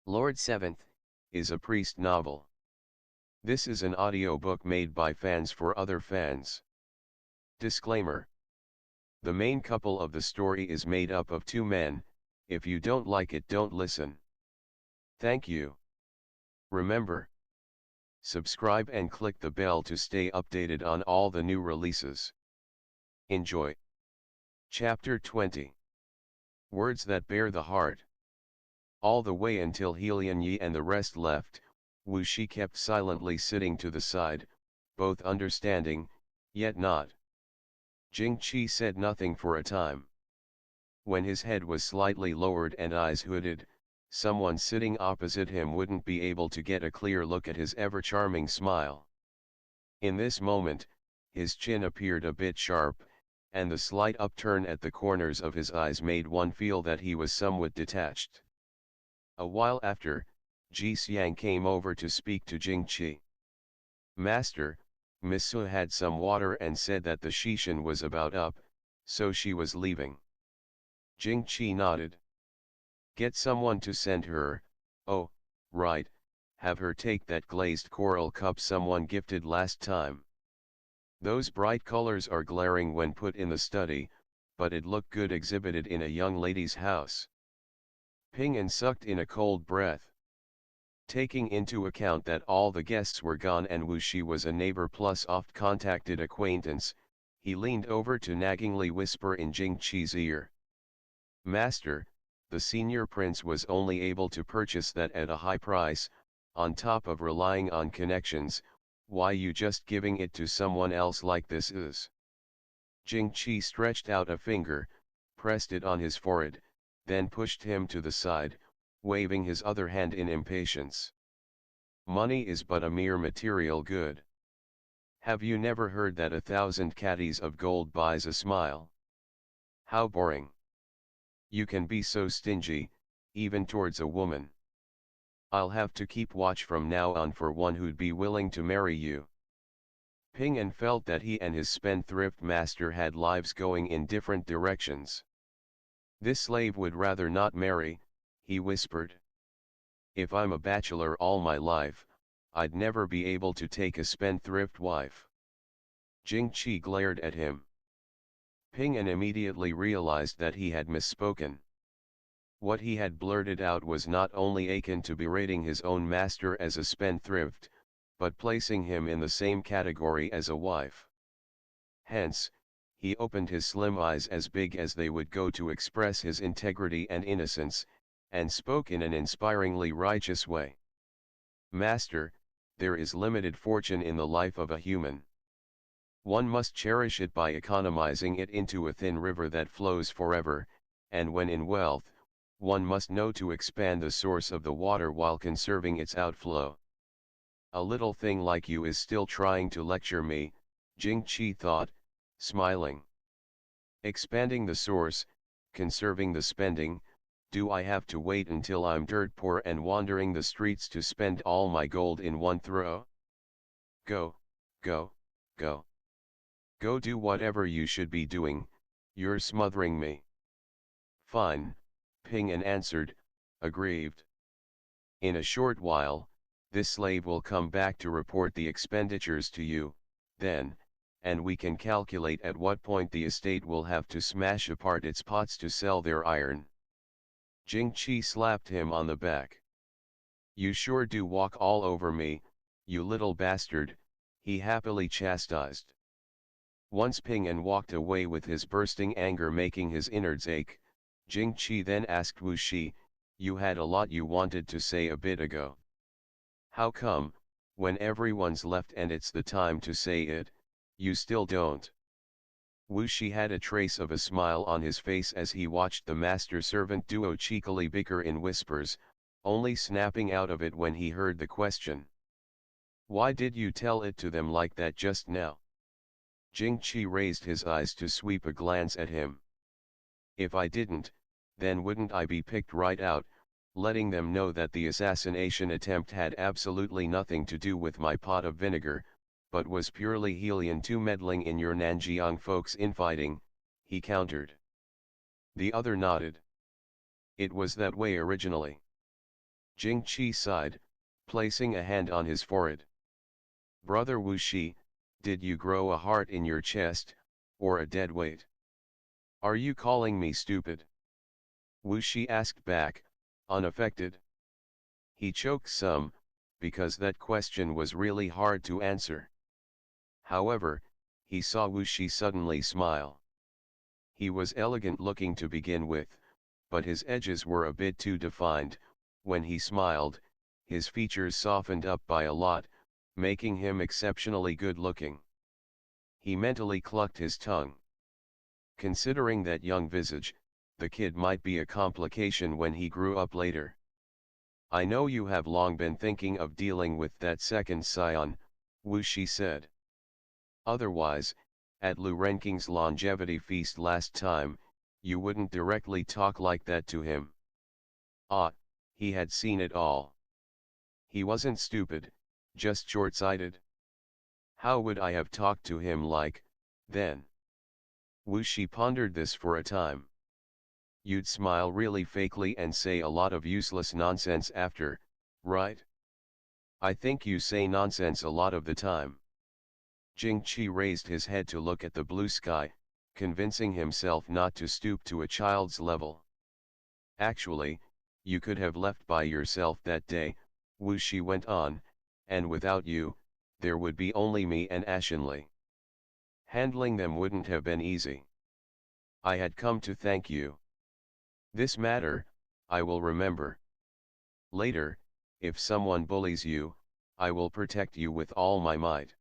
Lord Seventh, is a priest novel. This is an audiobook made by fans for other fans. Disclaimer. The main couple of the story is made up of two men. If you don't like it, don't listen. Thank you. Remember, subscribe and click the bell to stay updated on all the new releases. Enjoy. Chapter 20. Words that bear the heart. All the way until Helian Yi and the rest left, Wuxia kept silently sitting to the side, both understanding, yet not. Jing-Chi said nothing for a time. When his head was slightly lowered and eyes hooded, someone sitting opposite him wouldn't be able to get a clear look at his ever-charming smile. In this moment, his chin appeared a bit sharp, and the slight upturn at the corners of his eyes made one feel that he was somewhat detached. A while after, Ji Xiang came over to speak to Jing-Chi. Master, Miss Su had some water and said that the Shishan was about up, so she was leaving. Jing-Chi nodded. Get someone to send her. Oh, right, have her take that glazed coral cup someone gifted last time. Those bright colors are glaring when put in the study, but it looked good exhibited in a young lady's house. Ping An sucked in a cold breath. Taking into account that all the guests were gone and Wuxia was a neighbor plus oft-contacted acquaintance, he leaned over to naggingly whisper in Jing-Chi's ear. Master, the senior prince was only able to purchase that at a high price, on top of relying on connections. Why you just giving it to someone else like this is? Jing-Chi stretched out a finger, pressed it on his forehead, then pushed him to the side, waving his other hand in impatience. Money is but a mere material good. Have you never heard that 1,000 caddies of gold buys a smile? How boring. You can be so stingy, even towards a woman. I'll have to keep watch from now on for one who'd be willing to marry you. Ping An felt that he and his spendthrift master had lives going in different directions. This slave would rather not marry, he whispered. If I'm a bachelor all my life, I'd never be able to take a spendthrift wife. Jing-Chi glared at him. Ping An immediately realized that he had misspoken. What he had blurted out was not only akin to berating his own master as a spendthrift, but placing him in the same category as a wife. Hence, he opened his slim eyes as big as they would go to express his integrity and innocence, and spoke in an inspiringly righteous way. Master, there is limited fortune in the life of a human. One must cherish it by economizing it into a thin river that flows forever, and when in wealth, one must know to expand the source of the water while conserving its outflow. A little thing like you is still trying to lecture me, Jing-Chi thought, smiling. Expanding the source, conserving the spending, do I have to wait until I'm dirt poor and wandering the streets to spend all my gold in one throw? Go, go, go. Go do whatever you should be doing, you're smothering me. Fine, Ping An answered, aggrieved. In a short while, this slave will come back to report the expenditures to you, then, and we can calculate at what point the estate will have to smash apart its pots to sell their iron. Jing-Chi slapped him on the back. You sure do walk all over me, you little bastard, he happily chastised. Once Ping An walked away with his bursting anger making his innards ache, Jing-Chi then asked Wuxia, you had a lot you wanted to say a bit ago. How come, when everyone's left and it's the time to say it, you still don't? Wuxia had a trace of a smile on his face as he watched the master-servant duo cheekily bicker in whispers, only snapping out of it when he heard the question. Why did you tell it to them like that just now? Jing-Chi raised his eyes to sweep a glance at him. If I didn't, then wouldn't I be picked right out, letting them know that the assassination attempt had absolutely nothing to do with my pot of vinegar, but was purely Helian 2 meddling in your Nanjiang folks' infighting, he countered. The other nodded. It was that way originally. Jing-Chi sighed, placing a hand on his forehead. Brother Wuxi, did you grow a heart in your chest, or a dead weight? Are you calling me stupid? Wuxi asked back, unaffected. He choked some, because that question was really hard to answer. However, he saw Wuxi suddenly smile. He was elegant looking to begin with, but his edges were a bit too defined. When he smiled, his features softened up by a lot, making him exceptionally good looking. He mentally clucked his tongue. Considering that young visage, the kid might be a complication when he grew up later. I know you have long been thinking of dealing with that second scion, Wuxi said. Otherwise, at Lu Renking's longevity feast last time, you wouldn't directly talk like that to him. Ah, he had seen it all. He wasn't stupid, just short-sighted. How would I have talked to him like, then? Wuxi pondered this for a time. You'd smile really fakely and say a lot of useless nonsense after, right? I think you say nonsense a lot of the time. Jing-Chi raised his head to look at the blue sky, convincing himself not to stoop to a child's level. Actually, you could have left by yourself that day, Wuxi went on, and without you, there would be only me and Ashenli. Handling them wouldn't have been easy. I had come to thank you. This matter, I will remember. Later, if someone bullies you, I will protect you with all my might.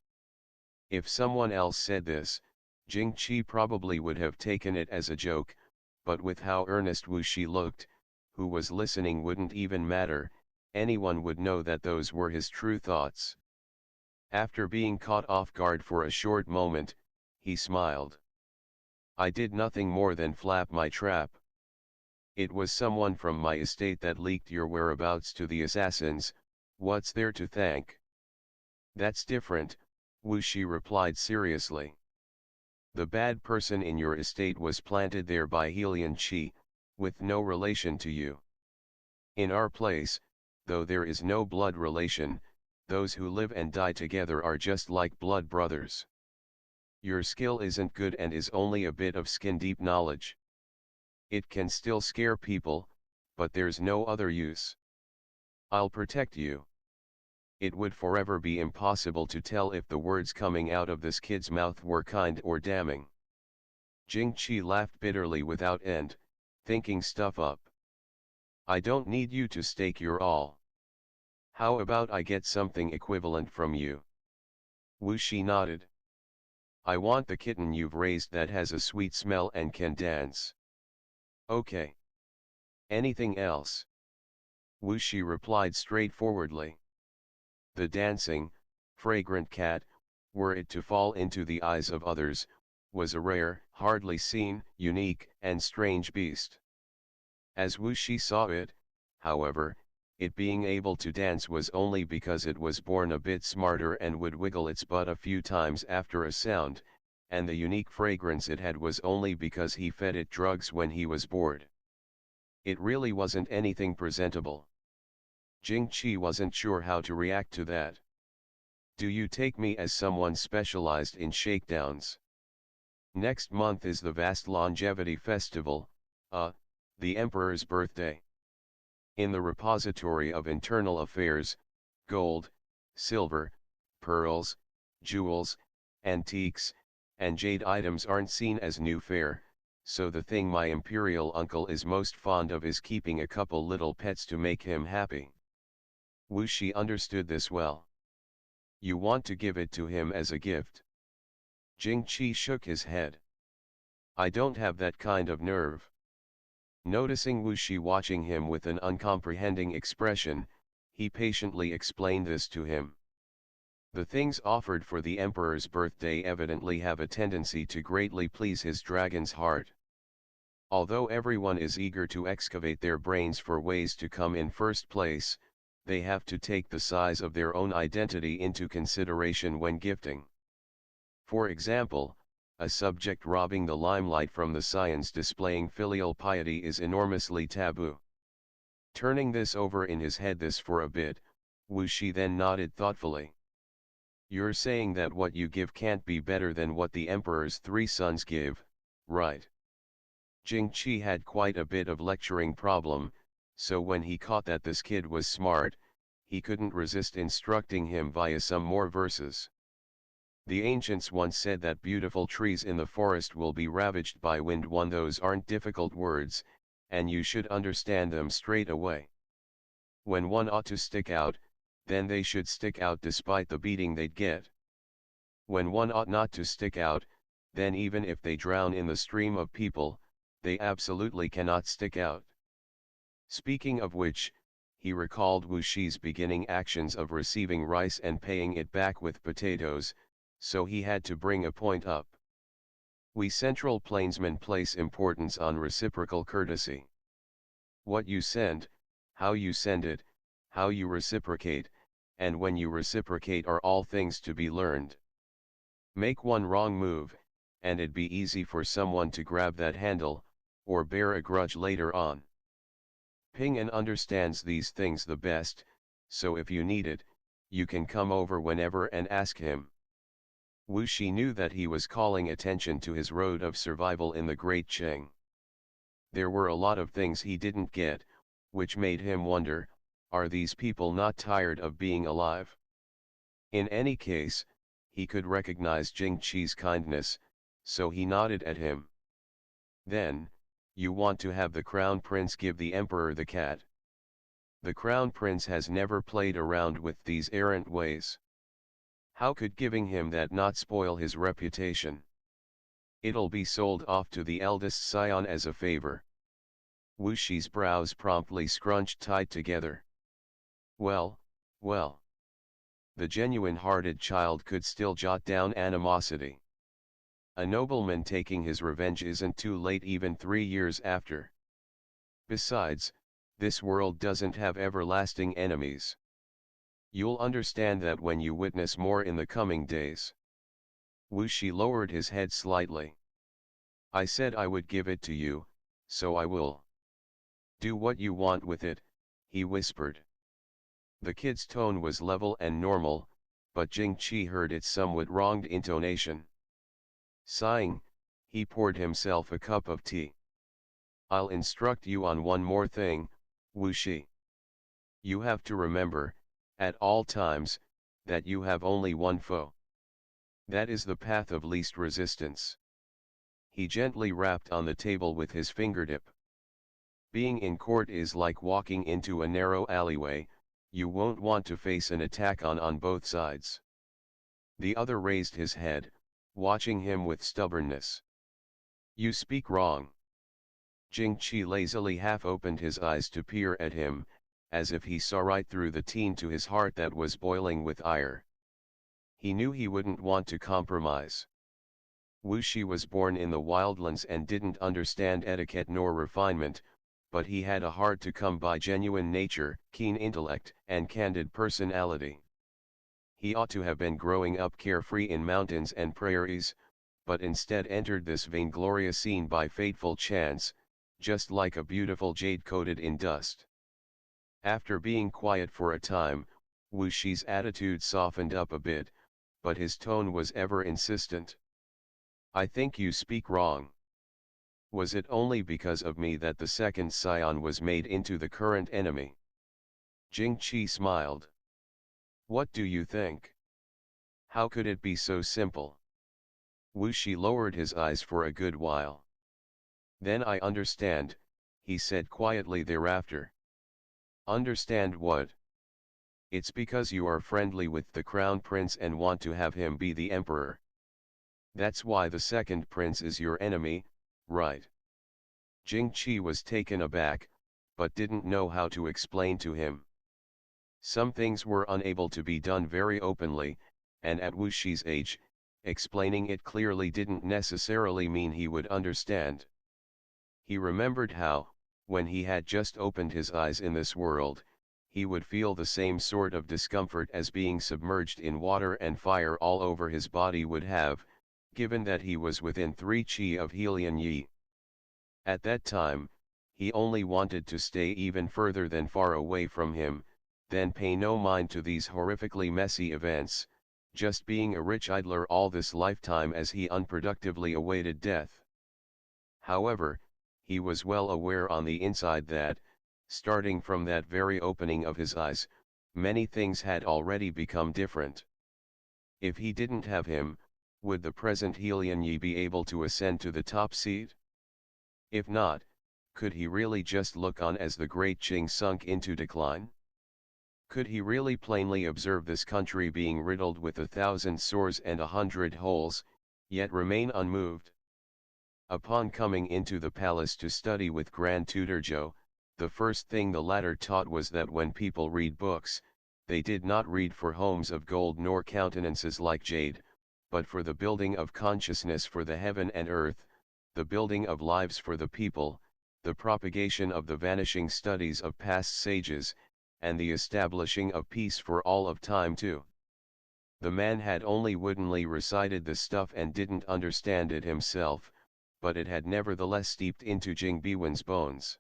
If someone else said this, Jing-Chi probably would have taken it as a joke, but with how earnest Wuxi looked, who was listening wouldn't even matter, anyone would know that those were his true thoughts. After being caught off guard for a short moment, he smiled. I did nothing more than flap my trap. It was someone from my estate that leaked your whereabouts to the assassins, what's there to thank? That's different, Wuxi replied seriously. The bad person in your estate was planted there by Helian Qi, with no relation to you. In our place, though there is no blood relation, those who live and die together are just like blood brothers. Your skill isn't good and is only a bit of skin-deep knowledge. It can still scare people, but there's no other use. I'll protect you. It would forever be impossible to tell if the words coming out of this kid's mouth were kind or damning. Jing-Chi laughed bitterly without end, thinking stuff up. I don't need you to stake your all. How about I get something equivalent from you? Wuxi nodded. I want the kitten you've raised that has a sweet smell and can dance. Okay. Anything else? Wuxi replied straightforwardly. The dancing, fragrant cat, were it to fall into the eyes of others, was a rare, hardly seen, unique, and strange beast. As Wuxi saw it, however, it being able to dance was only because it was born a bit smarter and would wiggle its butt a few times after a sound, and the unique fragrance it had was only because he fed it drugs when he was bored. It really wasn't anything presentable. Jing-Chi wasn't sure how to react to that. Do you take me as someone specialized in shakedowns? Next month is the vast longevity festival, the Emperor's birthday. In the repository of internal affairs, gold, silver, pearls, jewels, antiques, and jade items aren't seen as new fare, so the thing my imperial uncle is most fond of is keeping a couple little pets to make him happy. Wuxi understood this well. You want to give it to him as a gift? Jing-Chi shook his head. I don't have that kind of nerve. Noticing Wuxi watching him with an uncomprehending expression, he patiently explained this to him. The things offered for the Emperor's birthday evidently have a tendency to greatly please his dragon's heart. Although everyone is eager to excavate their brains for ways to come in first place, they have to take the size of their own identity into consideration when gifting. For example, a subject robbing the limelight from the scions displaying filial piety is enormously taboo. Turning this over in his head this for a bit, Wuxi then nodded thoughtfully. You're saying that what you give can't be better than what the emperor's 3 sons give, right? Jing had quite a bit of lecturing problem, so when he caught that this kid was smart, he couldn't resist instructing him via some more verses. The ancients once said that beautiful trees in the forest will be ravaged by wind. Those aren't difficult words, and you should understand them straight away. When one ought to stick out, then they should stick out despite the beating they'd get. When one ought not to stick out, then even if they drown in the stream of people, they absolutely cannot stick out. Speaking of which, he recalled Wuxi's beginning actions of receiving rice and paying it back with potatoes, so he had to bring a point up. We Central Plainsmen place importance on reciprocal courtesy. What you send, how you send it, how you reciprocate, and when you reciprocate are all things to be learned. Make one wrong move, and it'd be easy for someone to grab that handle, or bear a grudge later on. Ping-an understands these things the best, so if you need it, you can come over whenever and ask him. Wuxi knew that he was calling attention to his road of survival in the Great Qing. There were a lot of things he didn't get, which made him wonder, are these people not tired of being alive? In any case, he could recognize Jing's kindness, so he nodded at him. Then, you want to have the crown prince give the emperor the cat. The crown prince has never played around with these errant ways. How could giving him that not spoil his reputation? It'll be sold off to the eldest scion as a favor. Wuxi's brows promptly scrunched tight together. Well, well. The genuine-hearted child could still jot down animosity. A nobleman taking his revenge isn't too late even 3 years after. Besides, this world doesn't have everlasting enemies. You'll understand that when you witness more in the coming days. Wuxi lowered his head slightly. I said I would give it to you, so I will. Do what you want with it, he whispered. The kid's tone was level and normal, but Jing heard its somewhat wronged intonation. Sighing, he poured himself a cup of tea. I'll instruct you on one more thing, Wuxi. You have to remember, at all times, that you have only one foe. That is the path of least resistance. He gently rapped on the table with his fingertip. Being in court is like walking into a narrow alleyway, you won't want to face an attack on both sides. The other raised his head, watching him with stubbornness. You speak wrong. Jing lazily half-opened his eyes to peer at him, as if he saw right through the teen to his heart that was boiling with ire. He knew he wouldn't want to compromise. Wuxi was born in the wildlands and didn't understand etiquette nor refinement, but he had a hard to come by genuine nature, keen intellect, and candid personality. He ought to have been growing up carefree in mountains and prairies, but instead entered this vainglorious scene by fateful chance, just like a beautiful jade coated in dust. After being quiet for a time, Wuxi's attitude softened up a bit, but his tone was ever insistent. I think you speak wrong. Was it only because of me that the second scion was made into the current enemy? Jing smiled. What do you think? How could it be so simple? Wuxi lowered his eyes for a good while. Then I understand, he said quietly thereafter. Understand what? It's because you are friendly with the crown prince and want to have him be the emperor. That's why the second prince is your enemy, right? Jing was taken aback, but didn't know how to explain to him. Some things were unable to be done very openly, and at Wuxi's age, explaining it clearly didn't necessarily mean he would understand. He remembered how, when he had just opened his eyes in this world, he would feel the same sort of discomfort as being submerged in water and fire all over his body would have, given that he was within 3 chi of Helion Yi. At that time, he only wanted to stay even further than far away from him, then pay no mind to these horrifically messy events, just being a rich idler all this lifetime as he unproductively awaited death. However, he was well aware on the inside that, starting from that very opening of his eyes, many things had already become different. If he didn't have him, would the present Helion Yi be able to ascend to the top seat? If not, could he really just look on as the great Qing sunk into decline? Could he really plainly observe this country being riddled with 1,000 sores and 100 holes, yet remain unmoved? Upon coming into the palace to study with Grand Tutor Zhou, the first thing the latter taught was that when people read books, they did not read for homes of gold nor countenances like jade, but for the building of consciousness for the heaven and earth, the building of lives for the people, the propagation of the vanishing studies of past sages, and the establishing of peace for all of time too. The man had only woodenly recited the stuff and didn't understand it himself, but it had nevertheless steeped into Jing Beiyuan's bones.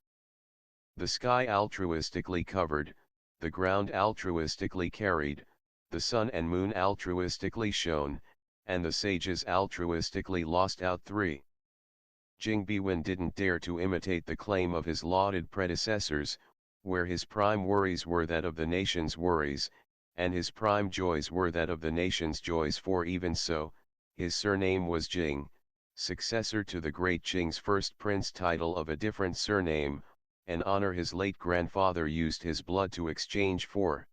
The sky altruistically covered, the ground altruistically carried, the sun and moon altruistically shone, and the sages altruistically lost out 3. Jing Beiyuan didn't dare to imitate the claim of his lauded predecessors, where his prime worries were that of the nation's worries, and his prime joys were that of the nation's joys, for even so, his surname was Jing, successor to the great Qing's first prince title of a different surname, an honor his late grandfather used his blood to exchange for.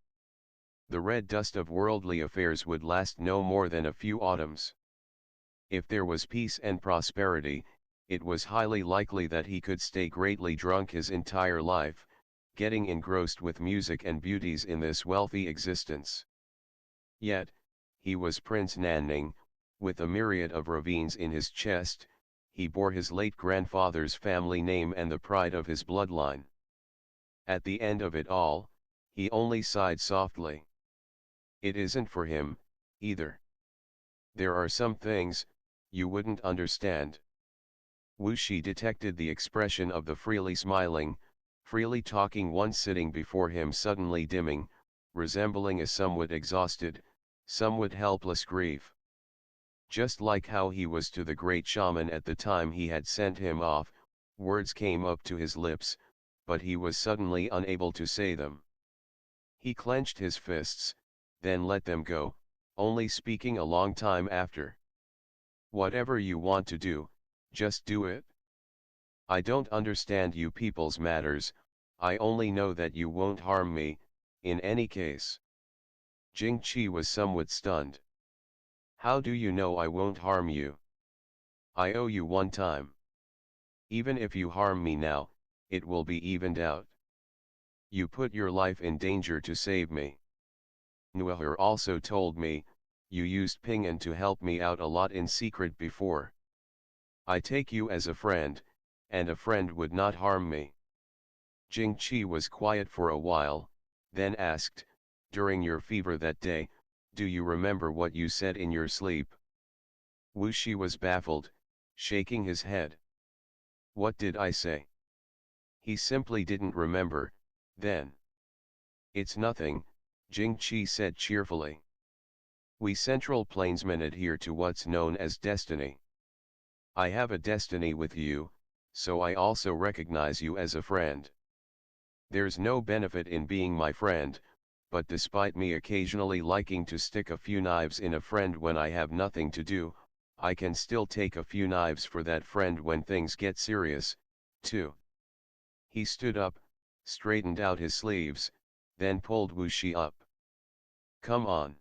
The red dust of worldly affairs would last no more than a few autumns. If there was peace and prosperity, it was highly likely that he could stay greatly drunk his entire life, getting engrossed with music and beauties in this wealthy existence. Yet, he was Prince Nanning, with a myriad of ravines in his chest, he bore his late grandfather's family name and the pride of his bloodline. At the end of it all, he only sighed softly. It isn't for him, either. There are some things, you wouldn't understand. Wuxia detected the expression of the freely smiling, freely talking one sitting before him suddenly dimming, resembling a somewhat exhausted, somewhat helpless grief. Just like how he was to the great shaman at the time he had sent him off, words came up to his lips, but he was suddenly unable to say them. He clenched his fists, then let them go, only speaking a long time after. Whatever you want to do, just do it. I don't understand you people's matters, I only know that you won't harm me, in any case. Jing-Chi was somewhat stunned. How do you know I won't harm you? I owe you one time. Even if you harm me now, it will be evened out. You put your life in danger to save me. Nuaher also told me, you used Pingan to help me out a lot in secret before. I take you as a friend, and a friend would not harm me. Jing-Chi was quiet for a while, then asked, during your fever that day, do you remember what you said in your sleep? Wuxia was baffled, shaking his head. What did I say? He simply didn't remember, then. It's nothing, Jing-Chi said cheerfully. We Central Plainsmen adhere to what's known as destiny. I have a destiny with you, so I also recognize you as a friend. There's no benefit in being my friend, but despite me occasionally liking to stick a few knives in a friend when I have nothing to do, I can still take a few knives for that friend when things get serious, too. He stood up, straightened out his sleeves, then pulled Wuxia up. Come on.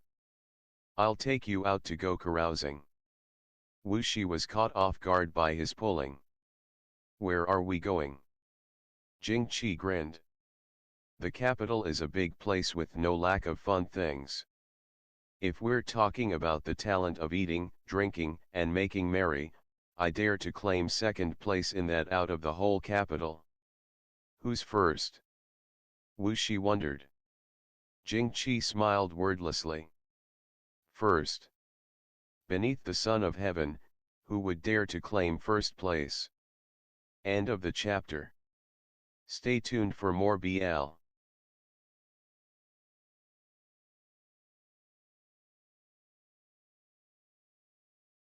I'll take you out to go carousing. Wuxia was caught off guard by his pulling. Where are we going? Jing-Chi grinned. The capital is a big place with no lack of fun things. If we're talking about the talent of eating, drinking, and making merry, I dare to claim second place in that out of the whole capital. Who's first? Wuxia wondered. Jing-Chi smiled wordlessly. First. Beneath the sun of heaven, who would dare to claim first place? End of the chapter. Stay tuned for more BL.